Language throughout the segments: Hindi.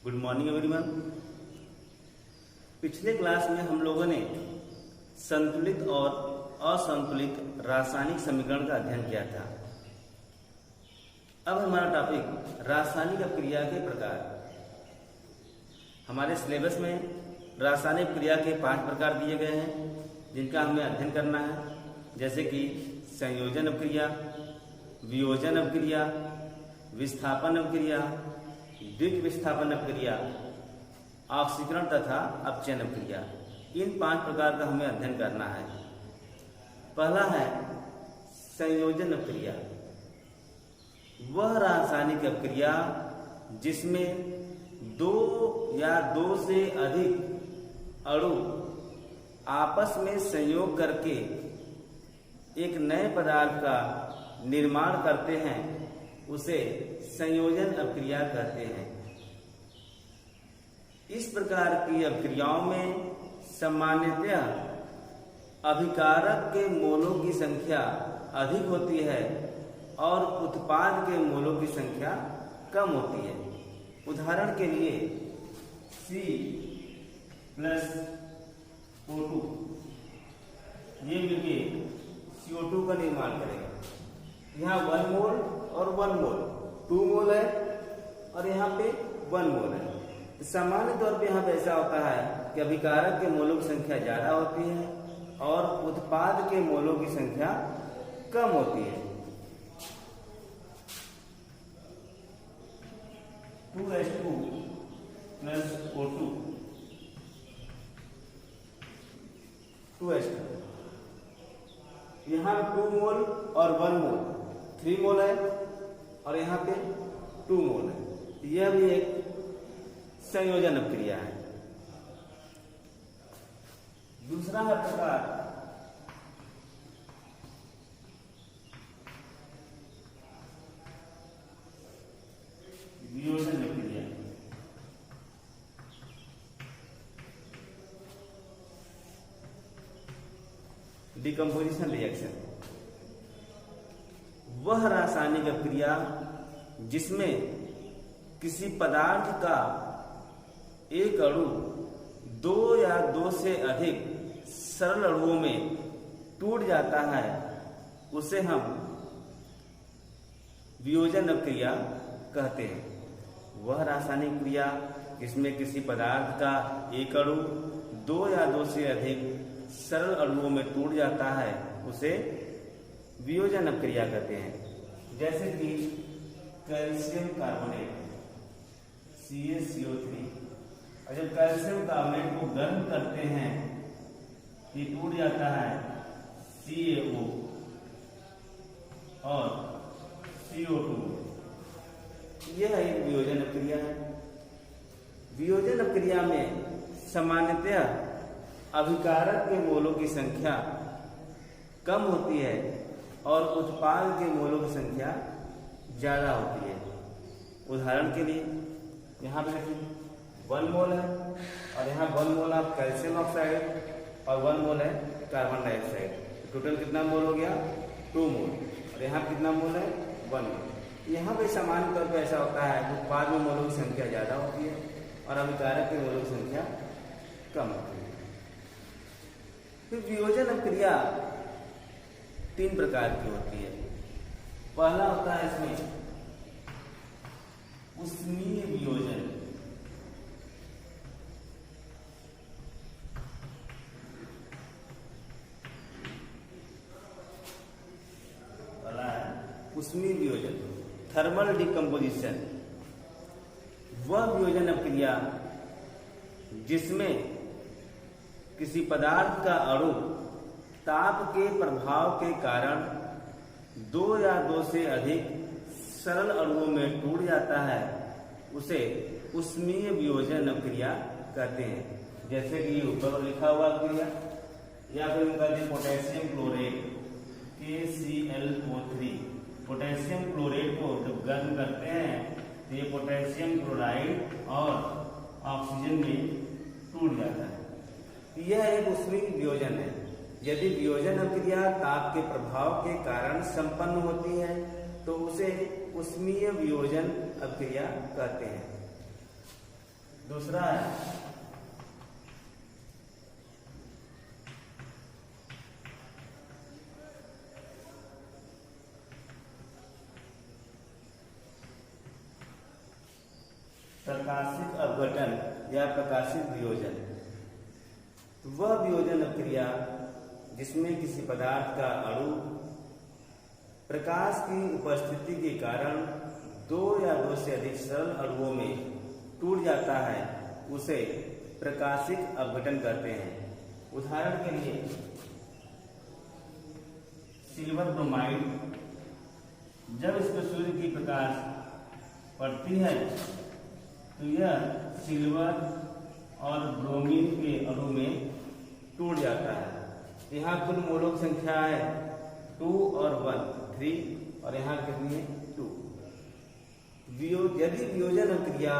Good morning everyone. पिछले क्लास में हम लोगों ने संतुलित और असंतुलित रासायनिक समीकरण का अध्ययन किया था। अब हमारा टॉपिक रासायनिक अपक्रिया के प्रकार। हमारे सिलेबस में रासायनिक क्रिया के 5 प्रकार दिए गए हैं जिनका हमें अध्ययन करना है, जैसे कि संयोजन अपक्रिया, वियोजन अपक्रिया, विस्थापन अपक्रिया, द्विक विस्थापन अपक्रिया, ऑक्सीकरण तथा अपचयन अपक्रिया। इन 5 प्रकार का हमें अध्ययन करना है। पहला है संयोजन अपक्रिया। वह रासायनिक अपक्रिया जिसमें 2 या 2 से अधिक अणु आपस में संयोग करके एक नए पदार्थ का निर्माण करते हैं, उसे संयोजन अपक्रिया कहते हैं। इस प्रकार की अपक्रियाओं में सामान्यतः अभिकारक के मोलों की संख्या अधिक होती है और उत्पाद के मोलों की संख्या कम होती है। उदाहरण के लिए C+O2 ये मिलके CO2 का निर्माण करेगा। यहाँ 1 मोल और 1 मोल 2 मोल है और यहाँ पे 1 मोल है। तो सामान्य तौर पे यहाँ पे ऐसा होता है कि अभिकारक के मोलों की संख्या ज्यादा होती है और उत्पाद के मोलों की संख्या कम होती है। 2H2 plus O2 2H2 यहाँ 2 मोल और 1 मोल 3 मोल है और यहाँ पे 2 मोल है। यह भी एक संयोजन अपक्रिया है। दूसरा है प्रकार वियोजन अपक्रिया। डिकम्पोजिशन रिएक्शन वह रासायनिक अपक्रिया जिसमें किसी पदार्थ का एक अणु 2 या 2 से अधिक सरल अणुओं में टूट जाता है, उसे हम वियोजन अपक्रिया कहते हैं। वह रासायनिक क्रिया जिसमें किसी पदार्थ का एक अणु 2 या 2 से अधिक सरल अणुओं में टूट जाता है, उसे वियोजन अपक्रिया कहते हैं। जैसे कि कैल्शियम कार्बोनेट CaCO3, और जब कैल्शियम कार्बोनेट को गर्म करते हैं ये टूट जाता है CaO और CO2। यह एक वियोजन अपक्रिया है। वियोजन अपक्रिया में सामान्यतः अभिकारक के मोलों की संख्या कम होती है और उत्पाद के मोलों की संख्या ज्यादा होती है। उदाहरण के लिए यहाँ पे देखिए 1 मोल है और यहाँ 1 मोल आप कैल्शियम ऑक्साइड और 1 मोल है कार्बन डाइऑक्साइड। टोटल कितना मोल हो गया? 2 मोल। और यहाँ कितना मोल है? 1 मोल। यहाँ पे सामान्य तौर पर ऐसा होता है कि उत्पाद में मोलों की संख्या ज्यादा होती है और अभिकारक के मोलों की संख्या कम होती है। फिर वियोजन अपक्रिया 3 प्रकार की होती है। पहला होता है इसमें उष्मीय वियोजन। पहला है उष्मीय वियोजन, थर्मल डिकम्पोजिशन। वह वियोजन अपक्रिया जिसमें किसी पदार्थ का अणु ताप के प्रभाव के कारण 2 या 2 से अधिक सरल अणुओं में टूट जाता है, उसे उष्मीय वियोजन अपक्रिया कहते हैं। जैसे कि ऊपर लिखा हुआ क्रिया, या फिर हम कहते हैं potassium chloride KClO3। Potassium chloride को जब गर्म करते हैं तो ये पोटेशियम क्लोराइड और ऑक्सीजन में टूट जाता है। यह एक उष्मीय वियोजन है। यदि वियोजन अपक्रिया ताप के प्रभाव के कारण संपन्न होती है तो उसे उष्मीय वियोजन अपक्रिया कहते हैं। दूसरा है प्रकाशिक अपघटन या प्रकाशिक वियोजन। वह वियोजन क्रिया जिसमें किसी पदार्थ का अणु प्रकाश की उपस्थिति के कारण दो या दो से अधिक सरल अणुओं में टूट जाता है, उसे प्रकाशिक अपघटन कहते हैं। उदाहरण के लिए सिल्वर ब्रोमाइड, जब इस पर सूर्य की प्रकाश पड़ती है तो यह सिल्वर और ब्रोमीन के अणु में टूट जाता है। यहाँ कुल मोलक संख्या है 2 और 1 3 और यहाँ कितनी है 2। यदि वियोजन क्रिया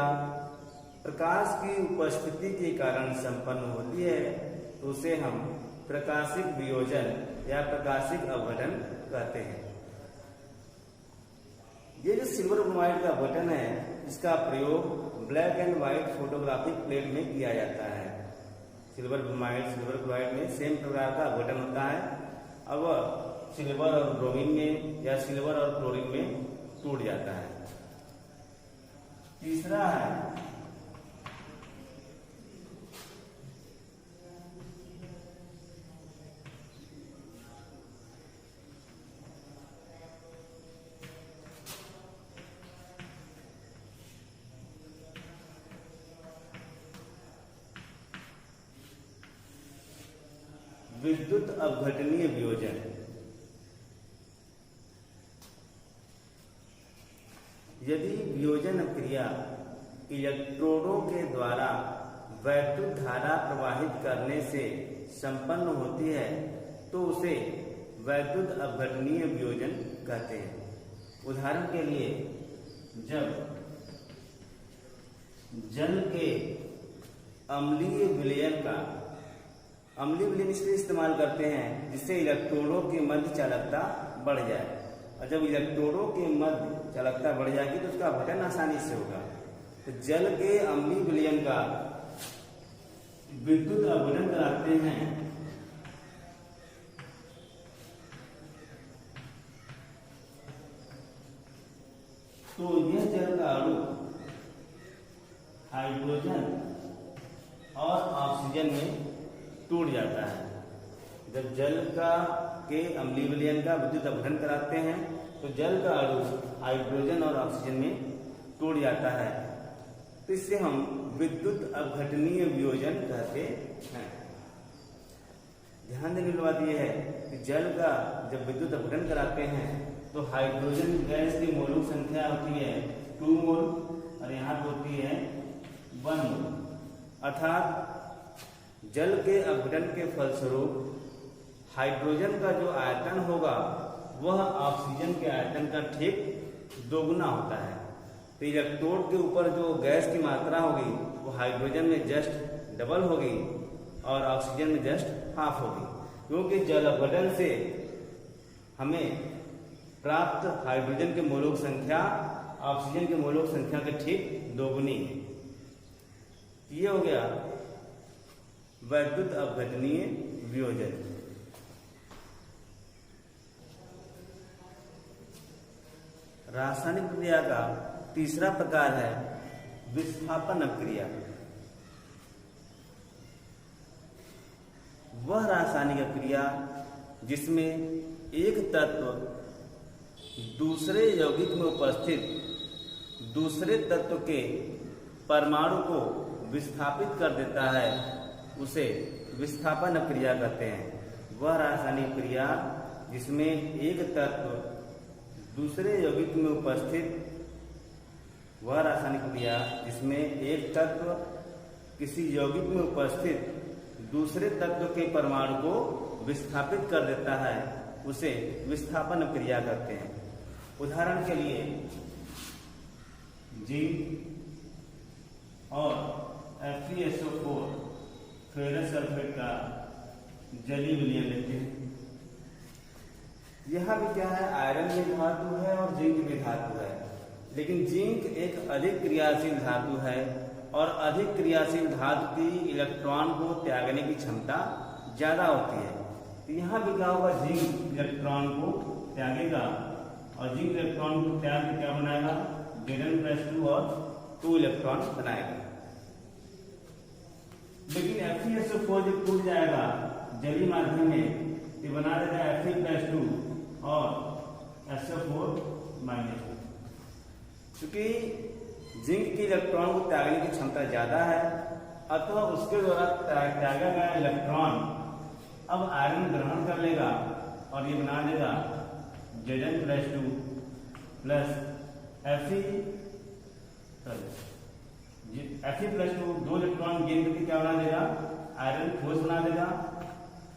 प्रकाश की उपस्थिति के कारण संपन्न होती है तो उसे हम प्रकाशिक वियोजन या प्रकाशिक अपघटन कहते हैं। ये जो सिल्वर ब्रोमाइड का अपघटन है, इसका प्रयोग black and white photographic plate में किया जाता है। सिल्वर क्लोराइड में सेम प्रकार का अपघटन होता है। अब सिल्वर और ब्रोमीन में या सिल्वर और क्लोरीन में टूट जाता है। तीसरा है विद्युत अपघटनीय वियोजन। यदि वियोजन क्रिया इलेक्ट्रोडों के द्वारा वैद्युत धारा प्रवाहित करने से संपन्न होती है तो उसे वैद्युत अपघटनीय वियोजन कहते हैं। उदाहरण के लिए जब जल के अम्लीय विलयन इसलिए इस्तेमाल करते हैं जिससे इलेक्ट्रोडों की मध्य चालकता बढ़ जाए, और जब इलेक्ट्रोडों की मध्य चालकता बढ़ जाएगी तो उसका अपघटन आसानी से होगा। तो जल के अम्लीय विलयन का विद्युत अपघटन कराते हैं तो यह जल का अणु हाइड्रोजन और ऑक्सीजन में टूट जाता है। जब जल के अम्लीय विलयन का विद्युत अपघटन कराते हैं तो जल का अणु हाइड्रोजन और ऑक्सीजन में टूट जाता है, तो इससे हम विद्युत अपघटनीय वियोजन कहते हैं। ध्यान देने की बात यह है कि जल का जब विद्युत अपघटन कराते हैं तो हाइड्रोजन गैस की मोलक संख्या होती है 2 मोल और यहाँ पर होती है 1 मोल, अर्थात जल के अपघटन के फलस्वरूप हाइड्रोजन का जो आयतन होगा वह ऑक्सीजन के आयतन का ठीक दोगुना होता है। तो इलेक्ट्रोड के ऊपर जो गैस की मात्रा होगी वो हाइड्रोजन में जस्ट डबल होगी और ऑक्सीजन में जस्ट हाफ होगी, क्योंकि जल अपघटन से हमें प्राप्त हाइड्रोजन के मोलक संख्या ऑक्सीजन के मोलक संख्या के ठीक दोगुनी है। ये हो गया वैद्युत अपघटनीय वियोजन। रासायनिक क्रिया का तीसरा प्रकार है विस्थापन अपक्रिया। वह रासायनिक क्रिया जिसमें एक तत्व दूसरे यौगिक में उपस्थित दूसरे तत्व के परमाणु को विस्थापित कर देता है, उसे विस्थापन क्रिया कहते हैं। वह रासायनिक क्रिया जिसमें एक तत्व दूसरे यौगिक में उपस्थित वह रासायनिक क्रिया जिसमें एक तत्व किसी यौगिक में उपस्थित दूसरे तत्व के परमाणु को विस्थापित कर देता है, उसे विस्थापन क्रिया कहते हैं। उदाहरण के लिए जिंक और FeSO4 फेरस सल्फेट का जलीय विलयन लेते हैं। यहाँ भी क्या है, आयरन भी धातु है और जिंक भी धातु है, लेकिन जिंक एक अधिक क्रियाशील धातु है और अधिक क्रियाशील धातु की इलेक्ट्रॉन को त्यागने की क्षमता ज्यादा होती है। तो यहाँ भी क्या होगा, जिंक इलेक्ट्रॉन को त्यागेगा और जिंक इलेक्ट्रॉन को त्याग के क्या बनाएगा, Zn+2 और 2 इलेक्ट्रॉन बनाएगा। लेकिन FeSO4 जब टूट जाएगा जलीय माध्यम में तो बना देगा Fe+2 और SO4-2। क्योंकि जिंक की इलेक्ट्रॉन को त्यागने की क्षमता ज्यादा है, अथवा उसके द्वारा त्यागा गया इलेक्ट्रॉन अब आयरन ग्रहण कर लेगा और ये बना देगा Zn+2 plus Fe+2 2 electron gain करके क्या बना देगा, आयरन फोर्स बना देगा।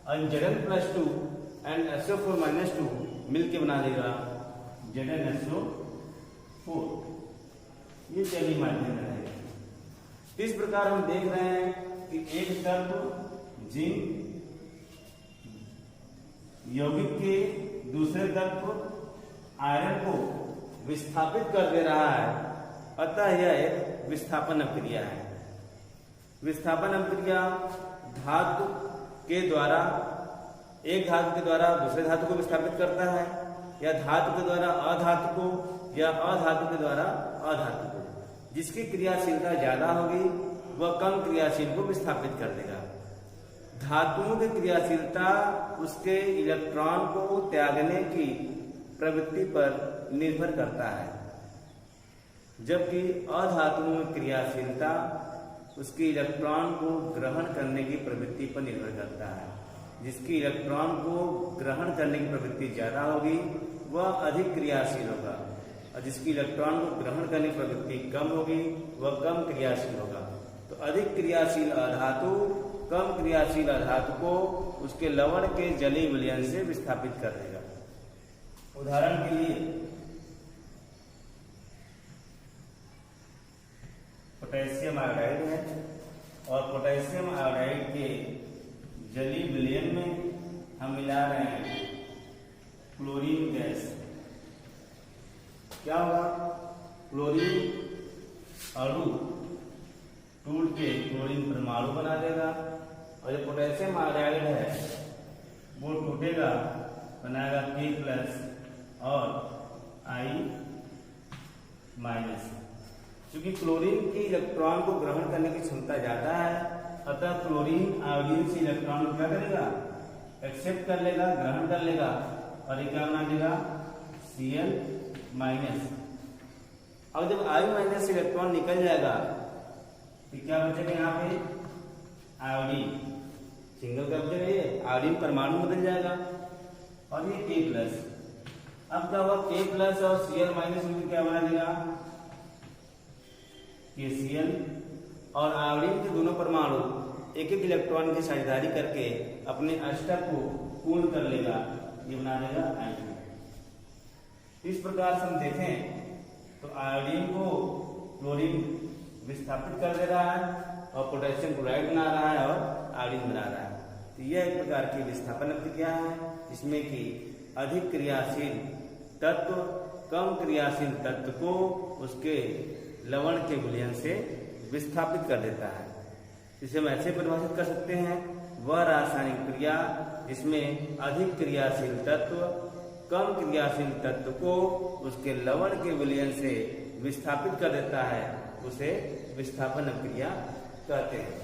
और Zn+2 एंड SO4-2 मिलके बना देगा ZnSO4। ये जलीय माध्यम में रहेगा। इस प्रकार हम देख रहे हैं कि एक तत्व जिंक यौगिक के दूसरे तत्व आयरन को विस्थापित कर दे रहा है, अतः यह एक विस्थापन अभिक्रिया है। विस्थापन अभिक्रिया धातु के द्वारा एक धातु के द्वारा दूसरे धातु को विस्थापित करता है, या धातु के द्वारा अधातु को, या अधातु के द्वारा अधातु को। जिसकी क्रियाशीलता ज्यादा होगी वह कम क्रियाशील को विस्थापित कर देगा। धातुओं की क्रियाशीलता उसके इलेक्ट्रॉन को त्यागने की प्रवृत्ति पर निर्भर करता है, जबकि अधातुओं में क्रियाशीलता उसके इलेक्ट्रॉन को ग्रहण करने की प्रवृत्ति पर निर्भर करता है। जिसकी इलेक्ट्रॉन को ग्रहण करने की प्रवृत्ति ज्यादा होगी वह अधिक क्रियाशील होगा, और जिसकी इलेक्ट्रॉन को ग्रहण करने की प्रवृत्ति कम होगी वह कम क्रियाशील होगा। तो अधिक क्रियाशील अधातु कम क्रियाशील अधातु को उसके लवण के जलीय विलयन से विस्थापित कर देगा। उदाहरण के लिए पोटेशियम आयोडाइड है, और पोटेशियम आयोडाइड के जलीय विलयन में हम मिला रहे हैं क्लोरीन गैस। क्या होगा, क्लोरीन अणु टूट के क्लोरीन परमाणु बना देगा, और जो पोटेशियम आयोडाइड है वो टूटेगा, बनाएगा K+ और I-। क्योंकि क्लोरीन की इलेक्ट्रॉन को ग्रहण करने की क्षमता ज्यादा है, अतः क्लोरीन आयोडीन से इलेक्ट्रॉन को क्या करेगा, एक्सेप्ट कर लेगा, ग्रहण कर लेगा, और ये क्या बना देगा Cl-। अब जब I- से इलेक्ट्रॉन निकल जाएगा तो क्या बचेगा, यहाँ पे आयोडीन सिंगल का बचेगा, ये आयोडीन परमाणु बदल जाएगा, और ये K+। अब क्या हुआ, K+ और Cl- मिलकर क्या बना देगा KCl, और आयोडीन के दोनों परमाणु एक एक इलेक्ट्रॉन की साझेदारी करके अपने अष्टक को पूर्ण कर लेगा, ये बना देगा आयोडीन। इस प्रकार से हम देखें तो आयोडीन को क्लोरीन विस्थापित कर दे रहा है, और पोटेशियम क्लोराइड बना रहा है, और आयोडीन बना रहा है। तो यह एक प्रकार की विस्थापन अभिक्रिया है, जिसमें कि अधिक क्रियाशील तत्व कम क्रियाशील तत्व को उसके लवण के विलयन से विस्थापित कर देता है। इसे हम ऐसे परिभाषित कर सकते हैं, वह रासायनिक क्रिया जिसमें अधिक क्रियाशील तत्व कम क्रियाशील तत्व को उसके लवण के विलयन से विस्थापित कर देता है, उसे विस्थापन अभिक्रिया कहते हैं।